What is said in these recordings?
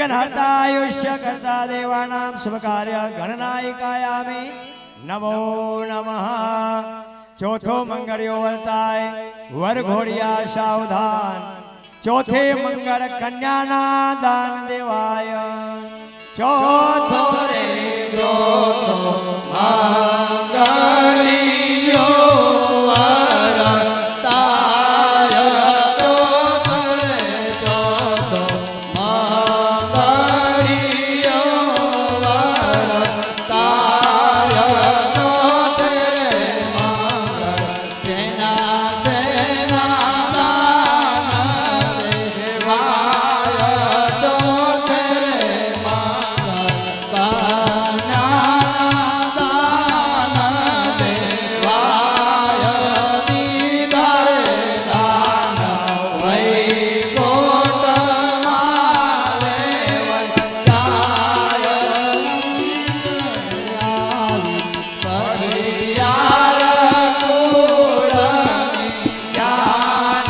विघ्नहर्ता आयुष्य कर्ता देवानां शुभ कार्य गणनायिकायामि नमो नमः। चौथो मंगळियो वर्ताय वर घोड़िया सावधान चौथे मंगल कन्याना दान देवाय चौथो रे चौथो मंगळियो वर्ताय चौथो रे चौथो मंगळियो वर्ताय चौथे रे मंगल सेना सेना दान देवाय चौथे रे मंगल कन्या दान देवाय दीदारे दान वैकुंठ मारे वंचाय परियार कुलनि ज्ञान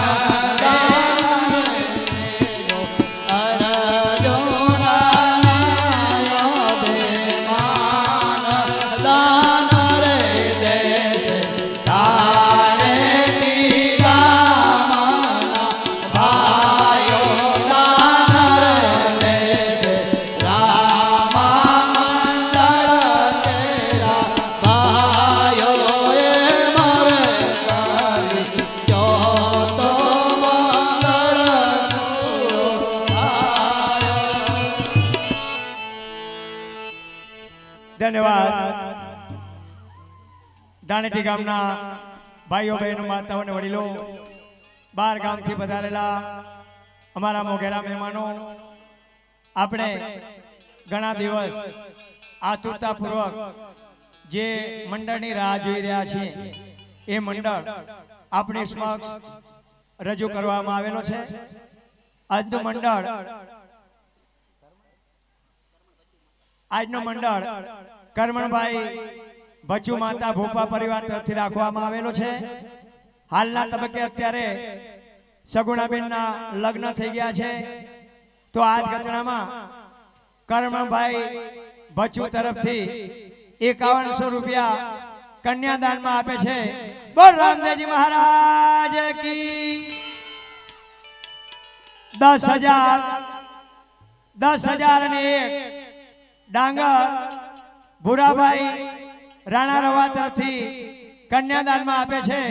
दान रे देश तारे निगामना भायो दान रे देश राम मंडल तेरा भायो ए मरे करी चौथो मंगल धन्यवाद। दानेटी गामना भाईओ बहनों माताओं ने वडीलो बार गाम थी पधारेला अमारा मोघेरा मेहमानो आपणे घणा दिवस आतुरतापूर्वक जे मंडळनी राह જોઈ રહ્યા છે એ મંડળ આપણી સમક્ષ રજૂ કરવામાં આવેલો છે। આજનું મંડળ કરમણભાઈ ભચુ માતા ભોપા પરિવાર તરફથી રાખવામાં આવેલો છે। હાલના તબક્કે અત્યારે સગુણાબેનના લગ્ન થઈ ગયા છે તો આ ઘટનામાં કરમણભાઈ ભચુ તરફથી 5100 રૂપિયા કન્યાદાનમાં આપે છે। બોલ રામદેવજી મહારાજ કી 10,000 અને 1 ડાંગર ભુરાભાઈ રાણા રવા તરફથી કન્યાદાનમાં આપે છે।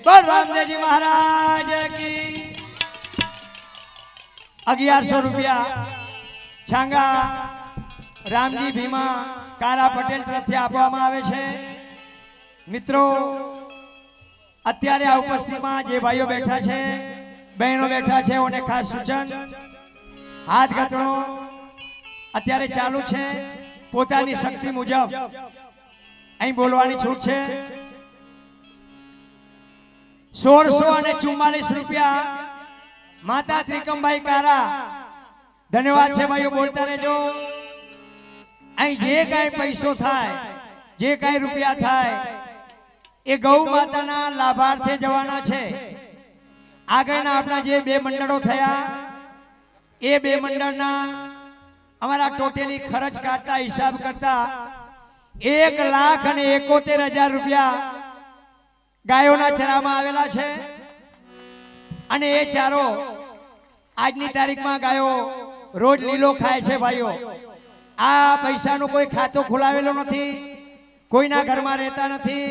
બોલ રામદેવજી મહારાજ કી 1100 રૂપિયા છાંગા રામજી ભીમા કારા પટેલ તરફથી આપવામાં આવે છે। મિત્રો અત્યારે આ ઉપસ્થિતિમાં જે ભાઈઓ બેઠા છે બહેનો બેઠા છે ઓને ખાસ સૂચન હાથ ગતણો અત્યારે ચાલુ છે પોતાની શક્તિ મુજબ અહીં બોલવાની છૂટ છે। 1644 રૂપિયા માતા ત્રિકમભાઈ કારા ધન્યવાદ છે ભાઈઓ બોલતા રહેજો। અહીં જે કાંઈ પૈસો થાય જે કાંઈ રૂપિયા થાય એ ગૌ માતાના લાભાર્થે જવાના છે। આગળના આપણા જે બે મંડળો થયા એ બે મંડળના અમારા ટોટલી ખર્ચ કાઢતા હિસાબ કરતા 1,71,000 રૂપિયા ગાયોના ચરામાં આવેલા છે અને એ ચારો આજની તારીખમાં ગાયો રોજ લીલો ખાય છે ભાઈઓ। આ પૈસાનું કોઈ ખાતું ખોલાવેલું નથી કોઈના ઘરમાં રહેતા નથી।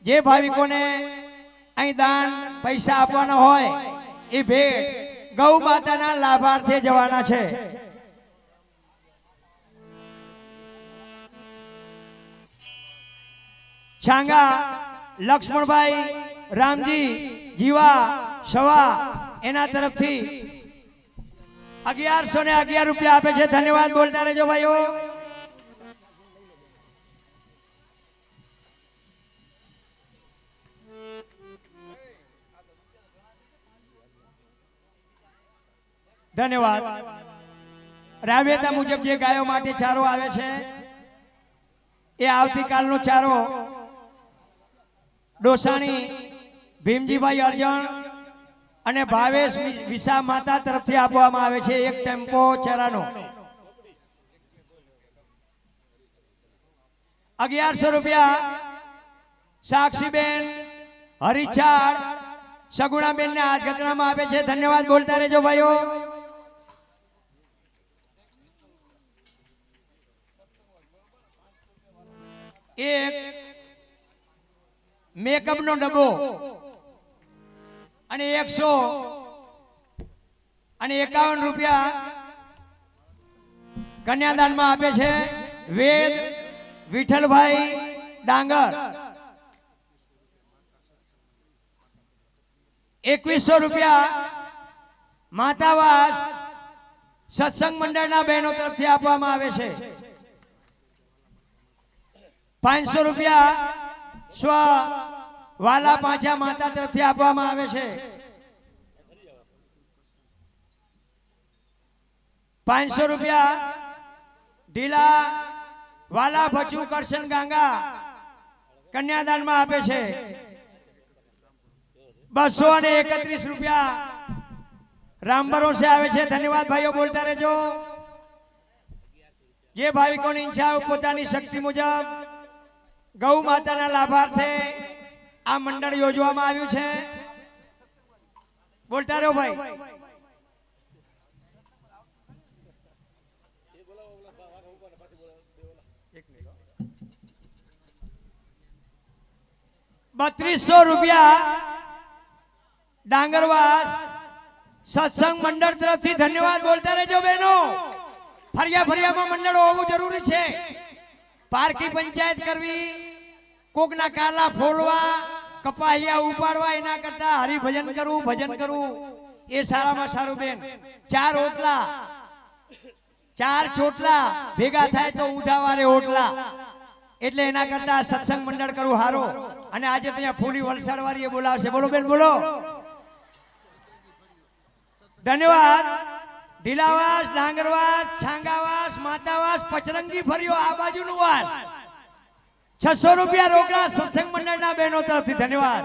જે ભાવિકોને અહીં દાન પૈસા આપવાના હોય એ ભેટ ગૌ માતાના લાભાર્થે જવાના છે। છાંગા લક્ષ્મણભાઈ રામજી જીવા શવા એના તરફથી 1111 રૂપિયા આપે છે। ધન્યવાદ બોલતા રહેજો ભાઈઓ। ધન્યવાદ। રાવેતા મુજબ જે ગાયો માટે ચારો આવે છે એ આવતીકાલનો ચારો ડોસાણી ભીમજીભાઈ અર્જણ અને ભાવેશ વિસા માતા તરફથી આપવામાં આવે છે 1 ટેમ્પો ચરાનો। 1100 રૂપિયા સાક્ષીબેન હરિછાડ સગુણાબેન ને હાથ ગતરામાં આપે છે, ધન્યવાદ બોલતા રહેજો ભાઈઓ। એક મેકઅપ નો ડબ્બો અને 151 રૂપિયા કન્યાદાનમાં આપે છે વેદ વિઠ્ઠલભાઈ ડાંગર। 2100 રૂપિયા માતાવાસ સત્સંગ મંડળના બહેનો તરફથી આપવામાં આવે છે। 500 રૂપિયા સ્વ વાલા પાંચા માતા તરફથી આપવામાં આવે છે। 500 રૂપિયા ઢીલા વાલા ભચુ કરશન ગાંગા કન્યાદાનમાં આપે છે। 231 રૂપિયા રામ ભરોસે આવે છે, ધન્યવાદ ભાઈઓ બોલતા રહેજો। જે ભાવિકોની ઈચ્છા પોતાની શક્તિ મુજબ ગૌ માતાના લાભાર્થે આ મંડળ યોજવામાં આવ્યું છે, બોલતા રહો ભાઈ। ₹3200 ડાંગરવાસ સત્સંગ મંડળ તરફથી ધન્યવાદ બોલતા રહેજો બહેનો। ફરિયા ફરિયામાં મંડળ હોવું જરૂરી છે। પારકી પંચાયત કરવી, કોકના કાલા ફોલવા, કપાહિયા ઉપાડવા એના કરતા હરિભજન કરવું, ભજન કરવું એ સારામાં સારું બેન। 4 ઓટલા 4 ચોટલા ભેગા થાય તો ઉઠાવારે ઓટલા, એટલે એના કરતા સત્સંગ મંડળ કરવું હારો। અને આજે ત્યાં ફૂલી વલસાડ વાળી બોલાવશે, બોલો બેન બોલો। ધન્યવાદ। ઢીલાવાસ, ડાંગરવાસ, છાંગાવાસ, માતાવાસ, પચરંગી ફર્યો આ બાજુનું વાસ। 600 રૂપિયા રોકડા સત્સંગ મંડળના બહેનો તરફથી, ધન્યવાદ।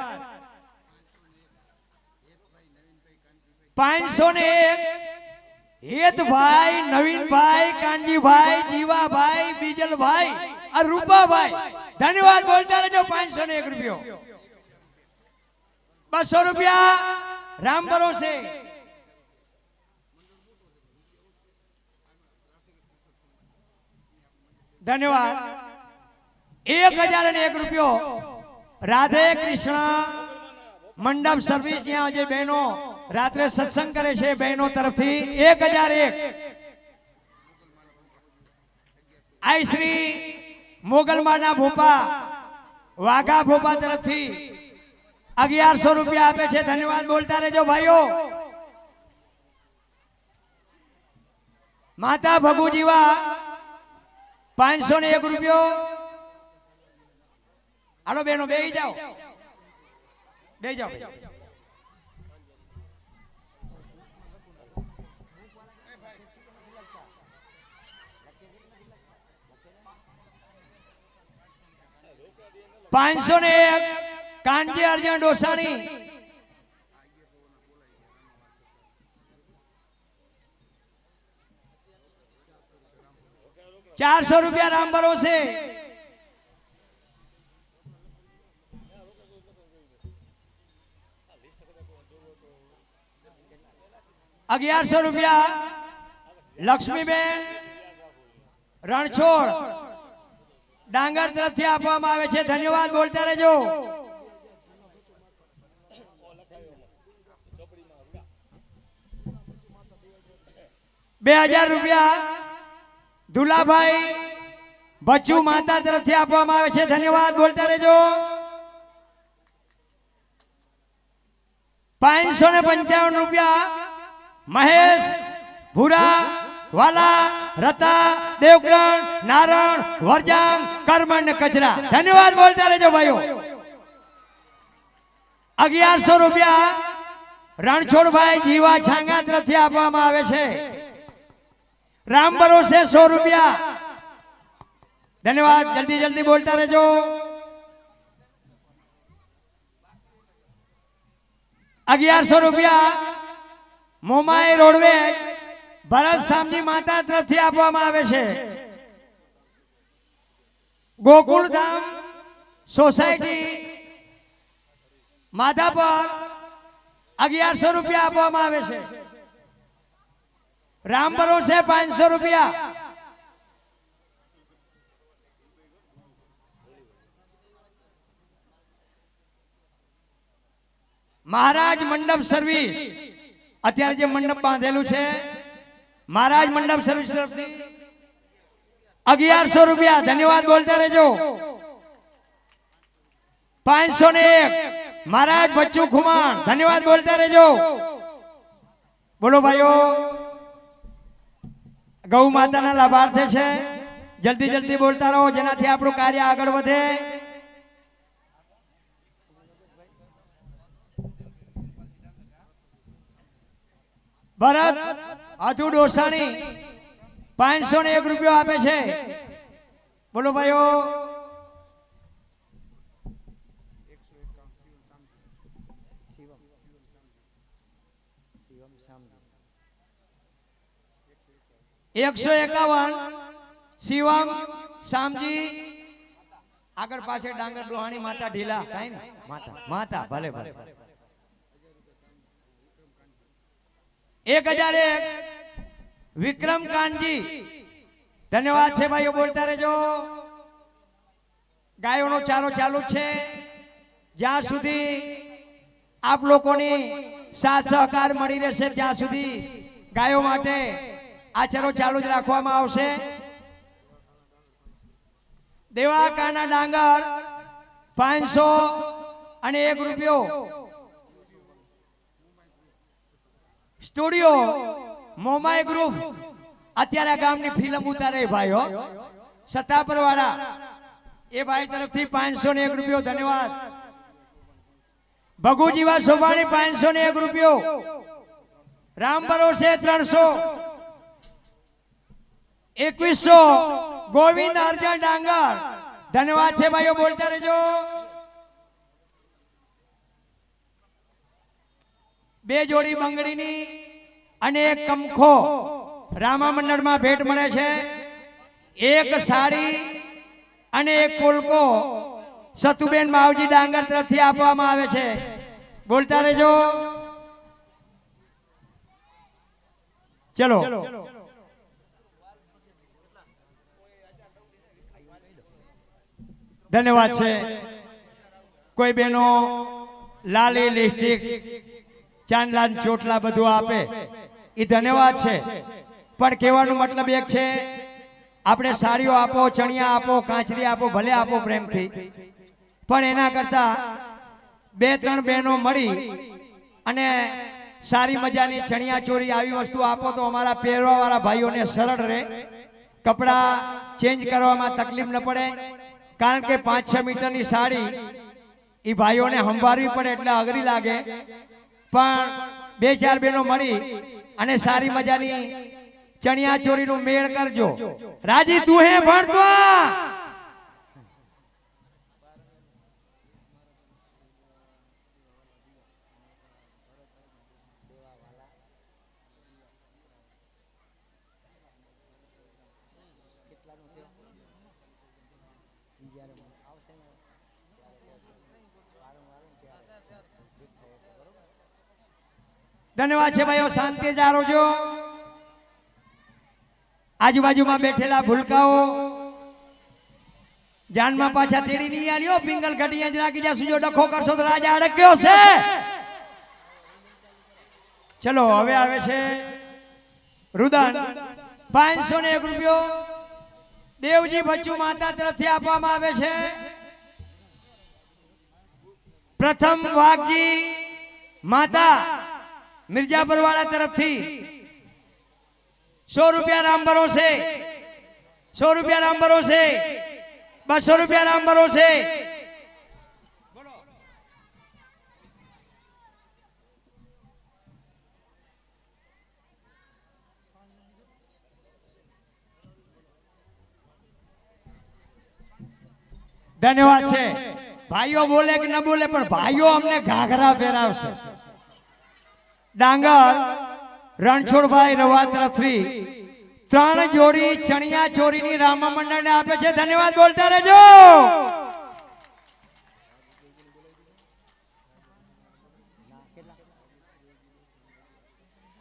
501 હેતભાઈ, નવીનભાઈ, કાનજીભાઈ, જીવાભાઈ, બીજલભાઈ और रूपाभाई, धन्यवाद बोलता रहो। 501 रुपया। 200 रुपया राम भरोसे, धन्यवाद। 1001 रुपया राधे कृष्ण मंडप सर्विस, यहाँ जे बहनों रात्रे सत्संग करे छे बहनों तरफ थी 1001। आई श्री मोगलमाना भोपा वाघा भोपा तरफ थी 1100 रुपया आपे छे, धन्यवाद बोलता रहेजो भाईओ। माता भगुजीवा 501 रुपया। हालो बहनों बेही जाओ, बेही जाओ। 501 कांजी अर्जन डोसाणी। 400 रुपया राम भरोसे। 1100 रुपया लक्ष्मीबेन રણછોડ ડાંગર તરફથી આપવામાં આવે છે, ધન્યવાદ બોલતા રહેજો। ₹2000 દુલાભાઈ બચ્ચુ માતા તરફથી આપવામાં આવે છે, ધન્યવાદ બોલતા રહેજો। 555 रुपया महेश भूरा वाला रता देवगण नारायण वरजांग करमन कचरा, धन्यवाद बोलता रहो भाइयों। 1100 रुपया रणछोड़ भाई जीवा छांगा तरफથી આપવામાં આવે છે, राम भरोसे 100 रुपया, धन्यवाद। जल्दी जल्दी बोलता रहो। 1100 रुपया मोमाई रोडवे भरत सामजी माता तरफથી આપવામાં આવે છે। ગોકુળધામ સોસાયટી માધાપર 1100 રૂપિયા આપવામાં આવે છે. રામ ભરોસે 500 રૂપિયા. મહારાજ મંડપ સર્વિસ અત્યારે જે મંડપ બાંધેલું છે મહારાજ મંડપ સર્વિસ તરફથી 1100 રૂપિયા. ધન્યવાદ બોલતા રહેજો. 501 મહારાજ બચ્ચુ ખુમાણ. ધન્યવાદ બોલતા રહેજો. બોલો ભાઈઓ. ગૌ માતાના લાભાર્થી છે. જલ્દી જલ્દી બોલતા રહો જેનાથી આપણું કાર્ય આગળ વધે. ભરત હાથુ ડોસાણી 501 રૂપિયો આપે છે. બોલો ભાઈઓ. ₹151 શિવમ શામજી. આગળ પાછળ ડાંગર ડોહાણી માતા ઢીલા થાય ને માતા માતા ભલે ભલે. 1001 વિક્રમ કાનજી. ધન્યવાદ છે ભાઈઓ બોલતા રહેજો. ગાયોનો ચારો ચાલુ છે. જ્યાં સુધી આપ લોકોની સાથ સહકાર મળી રહેશે ત્યાં સુધી ગાયો માટે આ ચારો ચાલુ જ રાખવામાં આવશે. દેવા કાના ડાંગર 501 રૂપિયો. સ્ટુડિયો મોમાઈ ગ્રુપ અત્યારે ગામની ફિલ્મ ઉતારે ભાઈઓ સતાપર વાળા એ ભાઈ તરફથી 501 રૂપિયો. ધન્યવાદ. ભગુજીવા સોભાણી 501 રૂપિયો. રામ ભરોસે 300. 2100 ગોવિંદ અર્જન ડાંગર. ધન્યવાદ છે ભાઈઓ બોલતા રહેજો. 2 જોડી બંગડીની અને 1 કમખો રામા મંડળમાં ભેટ મળે છે. 1 સાડી અને 1 કોલકો સતુબેન માવજી ડાંગર તરફથી આપવામાં આવે છે. બોલતા રહેજો. ચલો ધન્યવાદ છે. કોઈ બહેનો લાલી લિપસ્ટિક ચાંદલા ચોટલા બધું આપે એ ધન્યવાદ છે. પણ કહેવાનો મતલબ એક છે આપણે સાડીઓ આપો, ચણિયા આપો, કાંચરી આપો, ભલે આપો પ્રેમથી, પણ એના કરતા 2-3 બહેનો મળી અને સારી મજાની ચણિયા ચોરી આવી વસ્તુ આપો તો અમારા પહેરવા વાળા ભાઈઓને સરળ રહે. કપડા ચેન્જ કરવામાં તકલીફ ન પડે. કારણ કે 5-6 મીટરની સાડી એ ભાઈઓને સંભાળવી પડે એટલે અઘરી લાગે. પણ 2-4 બહેનો મળી અને સારી મજાની ચણિયા ચોરીનું મેળ કરજો. રાજી તું હે ભણતો. ધન્યવાદ છે ભાઈઓ. શાંતિ જાળવજો. આજુબાજુમાં બેઠેલા ભૂલકાઓ જાનમાં પાછા તેડી નહીં આલ્યો. પિંગલ ઘટી જ રાખી જા. સુજો ડખો કરશો તો રાજા અડક્યો છે. ચલો હવે આવે છે રુદન 501 રૂપિયો. દેવજી બચ્ચુ માતા તરફથી આપવામાં આવે છે. પ્રથમ વાઘજી માતા મિર્જાપર વાળા તરફથી 100 રૂપિયા રામ ભરોસે. 100 રૂપિયા રામ ભરોસે. 200 રૂપિયા રામ ભરોસે. ધન્યવાદ છે. ભાઈઓ બોલે કે ન બોલે પણ ભાઈઓ અમને ઘાઘરા પહેરાવશે. ડાંગર રણછોડભાઈ રવા તરફથી 3 જોડી ચણિયા ચોરીની રામા મંડળને આપે છે. ધન્યવાદ બોલતા રહેજો.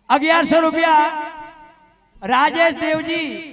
1100 રૂપિયા રાજેશ દેવજી